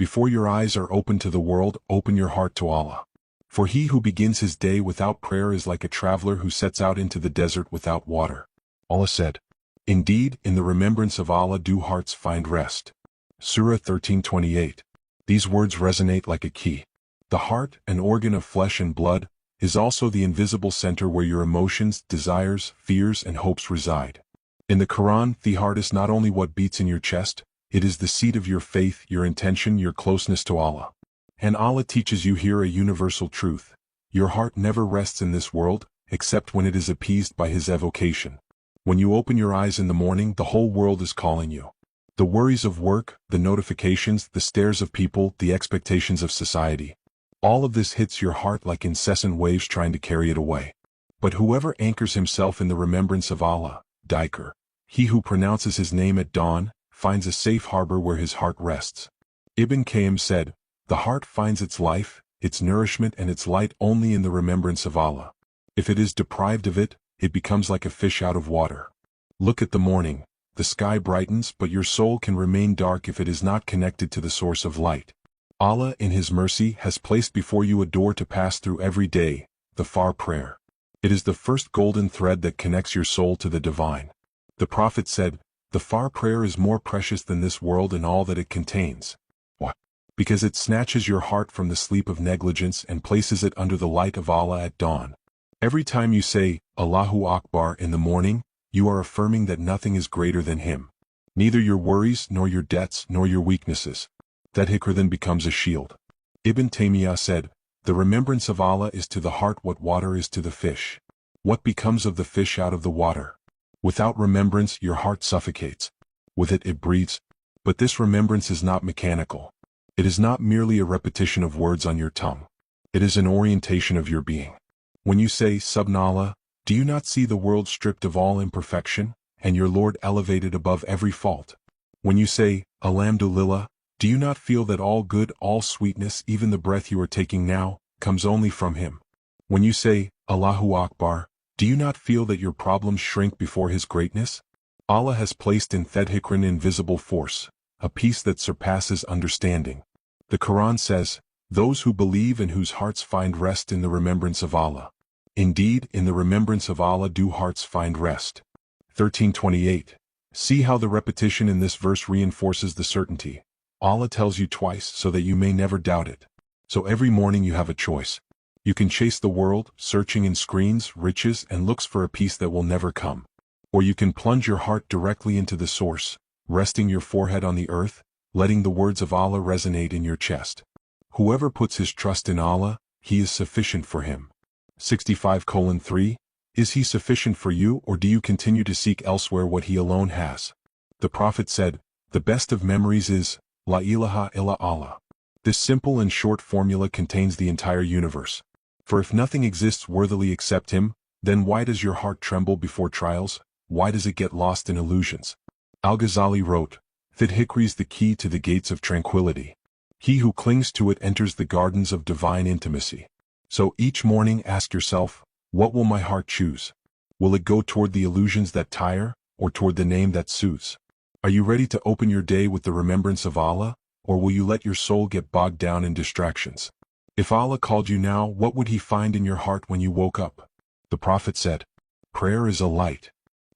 Before your eyes are open to the world, open your heart to Allah. For he who begins his day without prayer is like a traveler who sets out into the desert without water. Allah said, "Indeed, in the remembrance of Allah do hearts find rest." Surah 13:28. These words resonate like a key. The heart, an organ of flesh and blood, is also the invisible center where your emotions, desires, fears, and hopes reside. In the Quran, the heart is not only what beats in your chest, it is the seat of your faith, your intention, your closeness to Allah. And Allah teaches you here a universal truth. Your heart never rests in this world, except when it is appeased by His evocation. When you open your eyes in the morning, the whole world is calling you. The worries of work, the notifications, the stares of people, the expectations of society. All of this hits your heart like incessant waves trying to carry it away. But whoever anchors himself in the remembrance of Allah, Dhikr, he who pronounces His name at dawn, finds a safe harbor where his heart rests. Ibn Qayyim said, "The heart finds its life, its nourishment and its light only in the remembrance of Allah. If it is deprived of it, it becomes like a fish out of water. Look at the morning, the sky brightens but your soul can remain dark if it is not connected to the source of light. Allah in His mercy has placed before you a door to pass through every day, the Fajr prayer. It is the first golden thread that connects your soul to the divine. The Prophet said, the Fajr prayer is more precious than this world and all that it contains. Why? Because it snatches your heart from the sleep of negligence and places it under the light of Allah at dawn. Every time you say, Allahu Akbar in the morning, you are affirming that nothing is greater than Him. Neither your worries, nor your debts, nor your weaknesses. That dhikr then becomes a shield. Ibn Taymiyyah said, the remembrance of Allah is to the heart what water is to the fish. What becomes of the fish out of the water? Without remembrance, your heart suffocates. With it, it breathes. But this remembrance is not mechanical. It is not merely a repetition of words on your tongue. It is an orientation of your being. When you say, Subhanallah, do you not see the world stripped of all imperfection, and your Lord elevated above every fault? When you say, Alhamdulillah, do you not feel that all good, all sweetness, even the breath you are taking now, comes only from Him? When you say, Allahu Akbar, do you not feel that your problems shrink before His greatness? Allah has placed in dhikr an invisible force, a peace that surpasses understanding. The Quran says, those who believe and whose hearts find rest in the remembrance of Allah. Indeed, in the remembrance of Allah do hearts find rest. 13:28. See how the repetition in this verse reinforces the certainty. Allah tells you twice so that you may never doubt it. So every morning you have a choice. You can chase the world, searching in screens, riches, and looks for a peace that will never come. Or you can plunge your heart directly into the source, resting your forehead on the earth, letting the words of Allah resonate in your chest. Whoever puts his trust in Allah, He is sufficient for him. 65:3. Is He sufficient for you, or do you continue to seek elsewhere what He alone has? The Prophet said, the best of memories is, La ilaha illa Allah. This simple and short formula contains the entire universe. For if nothing exists worthily except Him, then why does your heart tremble before trials? Why does it get lost in illusions? Al-Ghazali wrote, dhikr is the key to the gates of tranquility. He who clings to it enters the gardens of divine intimacy. So each morning ask yourself, what will my heart choose? Will it go toward the illusions that tire, or toward the name that soothes? Are you ready to open your day with the remembrance of Allah, or will you let your soul get bogged down in distractions? If Allah called you now, what would He find in your heart when you woke up? The Prophet said, prayer is a light.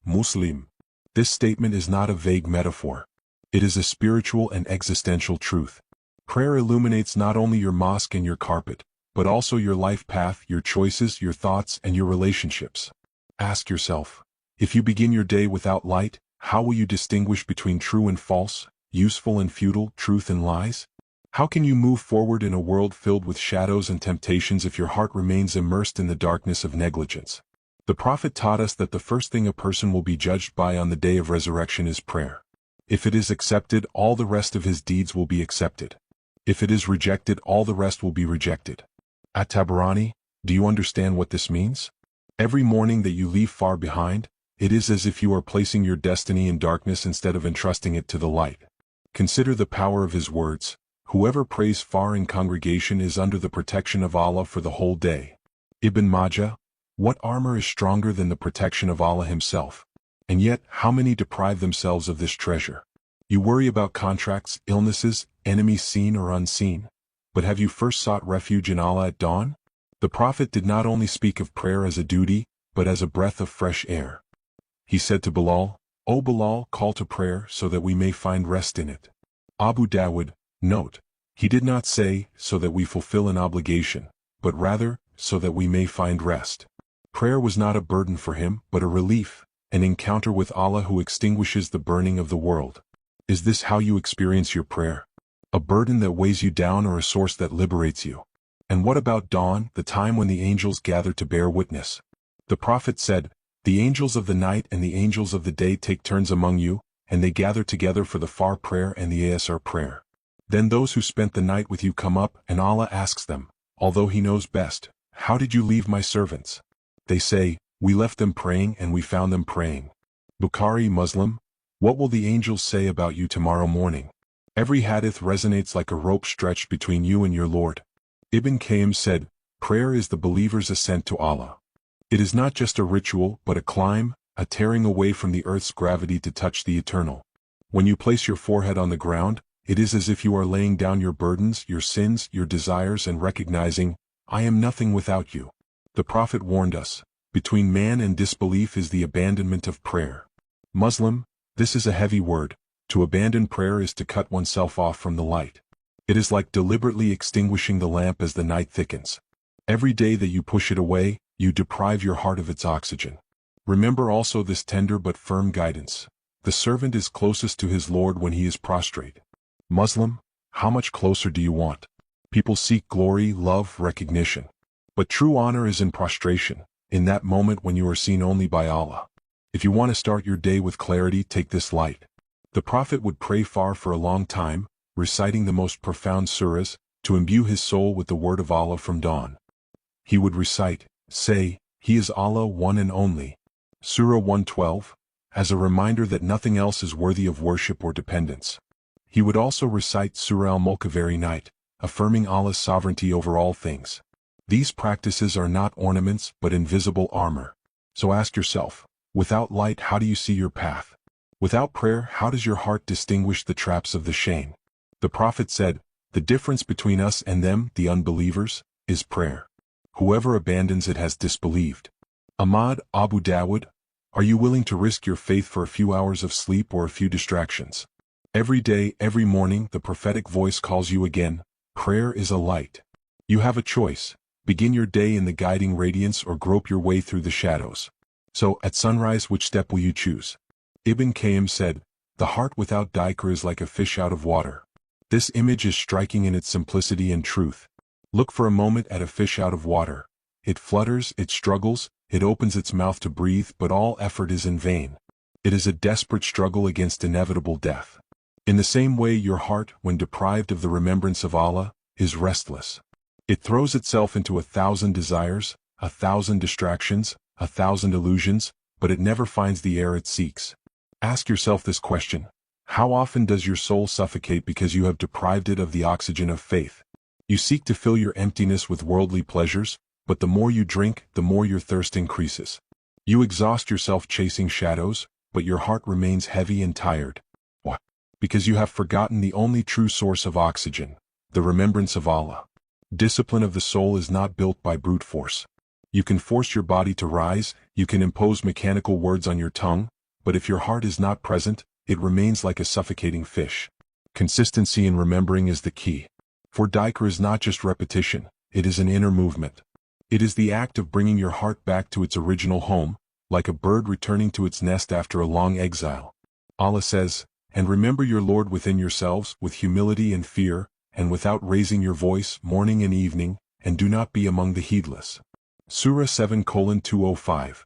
Muslim. This statement is not a vague metaphor. It is a spiritual and existential truth. Prayer illuminates not only your mosque and your carpet, but also your life path, your choices, your thoughts, and your relationships. Ask yourself, if you begin your day without light, how will you distinguish between true and false, useful and futile, truth and lies? How can you move forward in a world filled with shadows and temptations if your heart remains immersed in the darkness of negligence? The Prophet taught us that the first thing a person will be judged by on the day of resurrection is prayer. If it is accepted, all the rest of his deeds will be accepted. If it is rejected, all the rest will be rejected. At-Tabarani, do you understand what this means? Every morning that you leave far behind, it is as if you are placing your destiny in darkness instead of entrusting it to the light. Consider the power of His words. Whoever prays far in congregation is under the protection of Allah for the whole day. Ibn Majah, what armor is stronger than the protection of Allah Himself? And yet, how many deprive themselves of this treasure? You worry about contracts, illnesses, enemies seen or unseen. But have you first sought refuge in Allah at dawn? The Prophet did not only speak of prayer as a duty, but as a breath of fresh air. He said to Bilal, "O Bilal, call to prayer so that we may find rest in it." Abu Dawud, note, he did not say, so that we fulfill an obligation, but rather, so that we may find rest. Prayer was not a burden for him, but a relief, an encounter with Allah who extinguishes the burning of the world. Is this how you experience your prayer? A burden that weighs you down or a source that liberates you? And what about dawn, the time when the angels gather to bear witness? The Prophet said, "The angels of the night and the angels of the day take turns among you, and they gather together for the far prayer and the Asr prayer. Then those who spent the night with you come up, and Allah asks them, although He knows best, 'How did you leave my servants?' They say, 'We left them praying and we found them praying.'" Bukhari Muslim, what will the angels say about you tomorrow morning? Every hadith resonates like a rope stretched between you and your Lord. Ibn Qayyim said, prayer is the believer's ascent to Allah. It is not just a ritual but a climb, a tearing away from the earth's gravity to touch the eternal. When you place your forehead on the ground, it is as if you are laying down your burdens, your sins, your desires and recognizing, "I am nothing without you." The Prophet warned us, between man and disbelief is the abandonment of prayer. Muslim, this is a heavy word. To abandon prayer is to cut oneself off from the light. It is like deliberately extinguishing the lamp as the night thickens. Every day that you push it away, you deprive your heart of its oxygen. Remember also this tender but firm guidance. The servant is closest to his Lord when he is prostrate. Muslim, how much closer do you want? People seek glory, love, recognition. But true honor is in prostration, in that moment when you are seen only by Allah. If you want to start your day with clarity, take this light. The Prophet would pray for a long time, reciting the most profound surahs, to imbue his soul with the word of Allah from dawn. He would recite, "Say, He is Allah one and only." Surah 112, as a reminder that nothing else is worthy of worship or dependence. He would also recite Surah al-Mulk every night, affirming Allah's sovereignty over all things. These practices are not ornaments but invisible armor. So ask yourself, without light how do you see your path? Without prayer how does your heart distinguish the traps of the shaitan? The Prophet said, "The difference between us and them, the unbelievers, is prayer. Whoever abandons it has disbelieved." Ahmad, Abu Dawud, are you willing to risk your faith for a few hours of sleep or a few distractions? Every day, every morning, the prophetic voice calls you again. Prayer is a light. You have a choice. Begin your day in the guiding radiance or grope your way through the shadows. So, at sunrise, which step will you choose? Ibn Qayyim said, "The heart without dhikr is like a fish out of water." This image is striking in its simplicity and truth. Look for a moment at a fish out of water. It flutters, it struggles, it opens its mouth to breathe, but all effort is in vain. It is a desperate struggle against inevitable death. In the same way, your heart, when deprived of the remembrance of Allah, is restless. It throws itself into 1,000 desires, 1,000 distractions, 1,000 illusions, but it never finds the air it seeks. Ask yourself this question. How often does your soul suffocate because you have deprived it of the oxygen of faith? You seek to fill your emptiness with worldly pleasures, but the more you drink, the more your thirst increases. You exhaust yourself chasing shadows, but your heart remains heavy and tired. Why? Because you have forgotten the only true source of oxygen, the remembrance of Allah. Discipline of the soul is not built by brute force. You can force your body to rise, you can impose mechanical words on your tongue, but if your heart is not present, it remains like a suffocating fish. Consistency in remembering is the key. For dhikr is not just repetition, it is an inner movement. It is the act of bringing your heart back to its original home, like a bird returning to its nest after a long exile. Allah says, "And remember your Lord within yourselves, with humility and fear, and without raising your voice, morning and evening, and do not be among the heedless." Surah 7:205.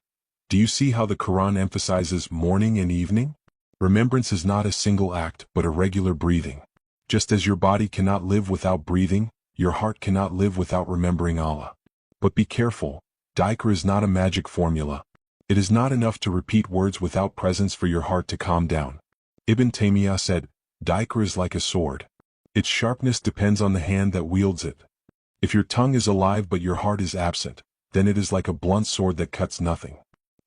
Do you see how the Quran emphasizes morning and evening? Remembrance is not a single act, but a regular breathing. Just as your body cannot live without breathing, your heart cannot live without remembering Allah. But be careful, dhikr is not a magic formula. It is not enough to repeat words without presence for your heart to calm down. Ibn Taymiyyah said, dhikr is like a sword. Its sharpness depends on the hand that wields it. If your tongue is alive but your heart is absent, then it is like a blunt sword that cuts nothing.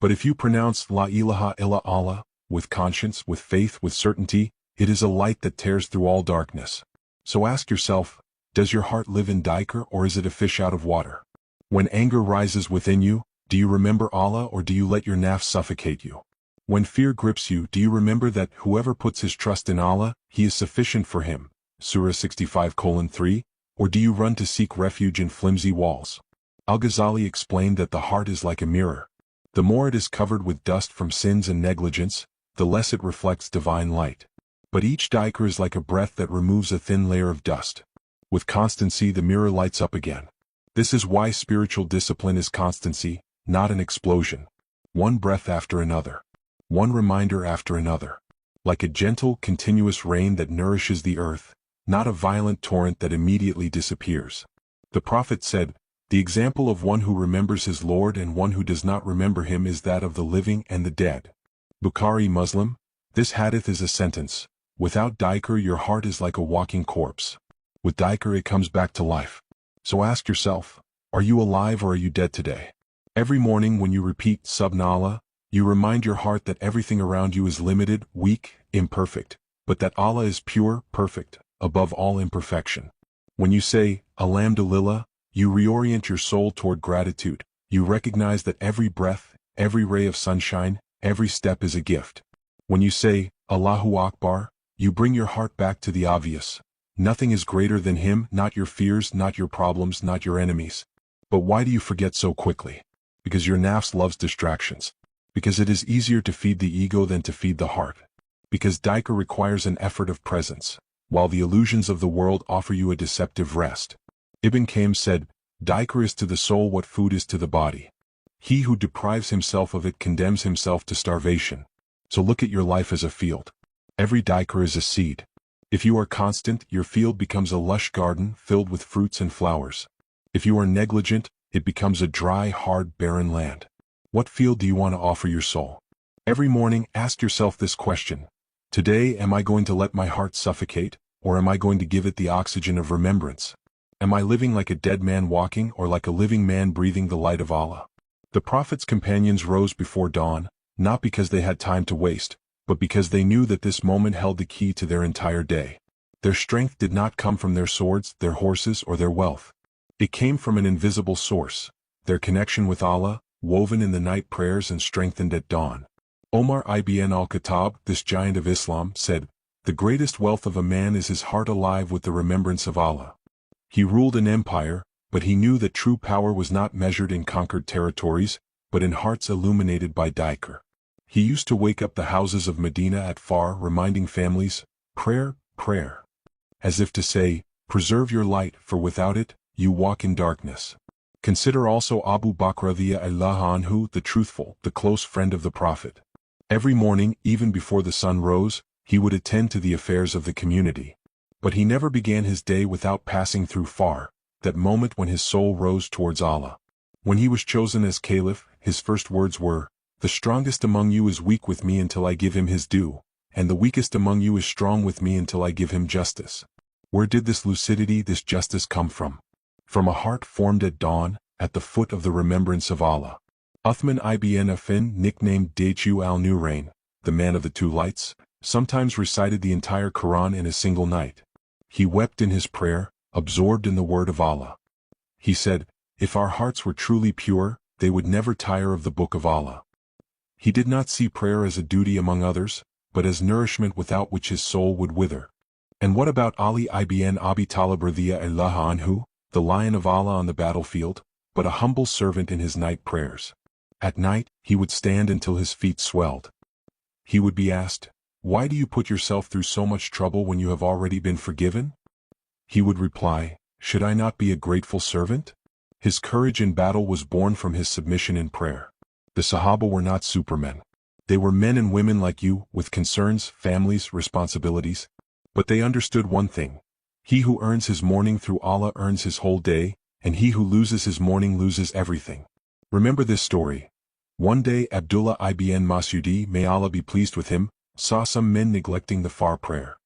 But if you pronounce La ilaha illa Allah, with conscience, with faith, with certainty, It is a light that tears through all darkness. So ask yourself, does your heart live in Dhikr or is it a fish out of water? When anger rises within you, do you remember Allah or do you let your nafs suffocate you? When fear grips you, do you remember that whoever puts his trust in Allah, he is sufficient for him, Surah 65:3, or do you run to seek refuge in flimsy walls? Al-Ghazali explained that the heart is like a mirror. The more it is covered with dust from sins and negligence, the less it reflects divine light. But each dhikr is like a breath that removes a thin layer of dust. With constancy the mirror lights up again. This is why spiritual discipline is constancy, not an explosion. One breath after another. One reminder after another. Like a gentle, continuous rain that nourishes the earth, not a violent torrent that immediately disappears. The Prophet said, "The example of one who remembers his Lord and one who does not remember him is that of the living and the dead." Bukhari Muslim. This hadith is a sentence. Without dhikr your heart is like a walking corpse. With dhikr it comes back to life. So ask yourself, are you alive or are you dead today? Every morning when you repeat Subhanallah, you remind your heart that everything around you is limited, weak, imperfect, but that Allah is pure, perfect, above all imperfection. When you say, Alhamdulillah, you reorient your soul toward gratitude. You recognize that every breath, every ray of sunshine, every step is a gift. When you say, Allahu Akbar, you bring your heart back to the obvious. Nothing is greater than Him, not your fears, not your problems, not your enemies. But why do you forget so quickly? Because your nafs loves distractions. Because it is easier to feed the ego than to feed the heart. Because dhikr requires an effort of presence, while the illusions of the world offer you a deceptive rest. Ibn Qayyim said, dhikr is to the soul what food is to the body. He who deprives himself of it condemns himself to starvation. So look at your life as a field. Every dhikr is a seed. If you are constant, your field becomes a lush garden filled with fruits and flowers. If you are negligent, it becomes a dry, hard, barren land. What field do you want to offer your soul? Every morning, ask yourself this question. Today, am I going to let my heart suffocate, or am I going to give it the oxygen of remembrance? Am I living like a dead man walking or like a living man breathing the light of Allah? The Prophet's companions rose before dawn, not because they had time to waste, but because they knew that this moment held the key to their entire day. Their strength did not come from their swords, their horses, or their wealth. It came from an invisible source, their connection with Allah, woven in the night prayers and strengthened at dawn. Omar ibn al-Khattab, this giant of Islam, said, "The greatest wealth of a man is his heart alive with the remembrance of Allah." He ruled an empire, but he knew that true power was not measured in conquered territories, but in hearts illuminated by dhikr. He used to wake up the houses of Medina at Far, reminding families, prayer, prayer. As if to say, preserve your light, for without it, you walk in darkness. Consider also Abu Bakr radhiyallahu anhu, the truthful, the close friend of the Prophet. Every morning, even before the sun rose, he would attend to the affairs of the community. But he never began his day without passing through Far, that moment when his soul rose towards Allah. When he was chosen as caliph, his first words were, "The strongest among you is weak with me until I give him his due, and the weakest among you is strong with me until I give him justice." Where did this lucidity, this justice come from? From a heart formed at dawn, at the foot of the remembrance of Allah. Uthman ibn Affan, nicknamed Daychu al-Nurayn, the man of the two lights, sometimes recited the entire Quran in a single night. He wept in his prayer, absorbed in the word of Allah. He said, if our hearts were truly pure, they would never tire of the book of Allah. He did not see prayer as a duty among others, but as nourishment without which his soul would wither. And what about Ali ibn Abi Talib radhiyallahu anhu, the lion of Allah on the battlefield, but a humble servant in his night prayers? At night, he would stand until his feet swelled. He would be asked, "Why do you put yourself through so much trouble when you have already been forgiven?" He would reply, "Should I not be a grateful servant?" His courage in battle was born from his submission in prayer. The Sahaba were not supermen. They were men and women like you, with concerns, families, responsibilities. But they understood one thing. He who earns his morning through Allah earns his whole day, and he who loses his morning loses everything. Remember this story. One day Abdullah ibn Mas'udi, may Allah be pleased with him, saw some men neglecting the Far prayer.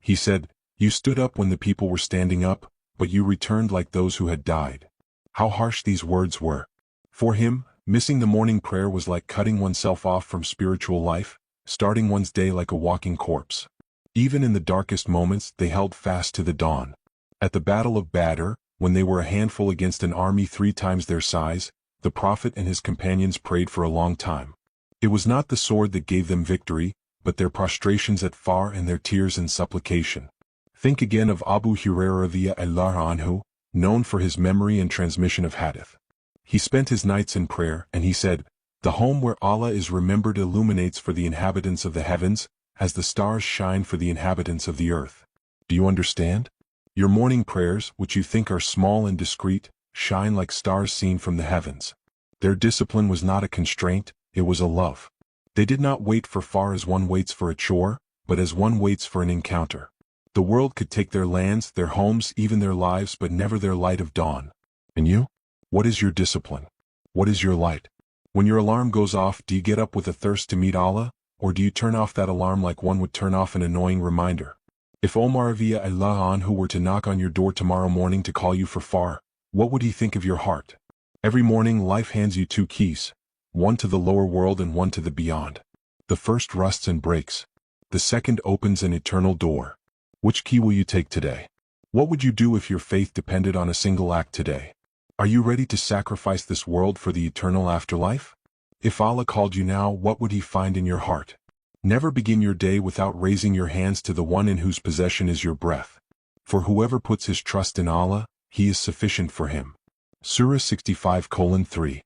He said, "You stood up when the people were standing up, but you returned like those who had died." How harsh these words were. For him, missing the morning prayer was like cutting oneself off from spiritual life, starting one's day like a walking corpse. Even in the darkest moments they held fast to the dawn. At the Battle of Badr, when they were a handful against an army 3 times their size, the Prophet and his companions prayed for a long time. It was not the sword that gave them victory, but their prostrations at Far and their tears and supplication. Think again of Abu Hurairah radiyallahu anhu, known for his memory and transmission of hadith. He spent his nights in prayer, and he said, "The home where Allah is remembered illuminates for the inhabitants of the heavens, as the stars shine for the inhabitants of the earth." Do you understand? Your morning prayers, which you think are small and discreet, shine like stars seen from the heavens. Their discipline was not a constraint, it was a love. They did not wait for far as one waits for a chore, but as one waits for an encounter. The world could take their lands, their homes, even their lives, but never their light of dawn. And you? What is your discipline? What is your light? When your alarm goes off, do you get up with a thirst to meet Allah, or do you turn off that alarm like one would turn off an annoying reminder? If Omar radiyallahu anhu were to knock on your door tomorrow morning to call you for far, what would he think of your heart? Every morning life hands you 2 keys, one to the lower world and one to the beyond. The first rusts and breaks. The second opens an eternal door. Which key will you take today? What would you do if your faith depended on a single act today? Are you ready to sacrifice this world for the eternal afterlife? If Allah called you now, what would He find in your heart? Never begin your day without raising your hands to the one in whose possession is your breath. For whoever puts his trust in Allah, He is sufficient for him. Surah 65:3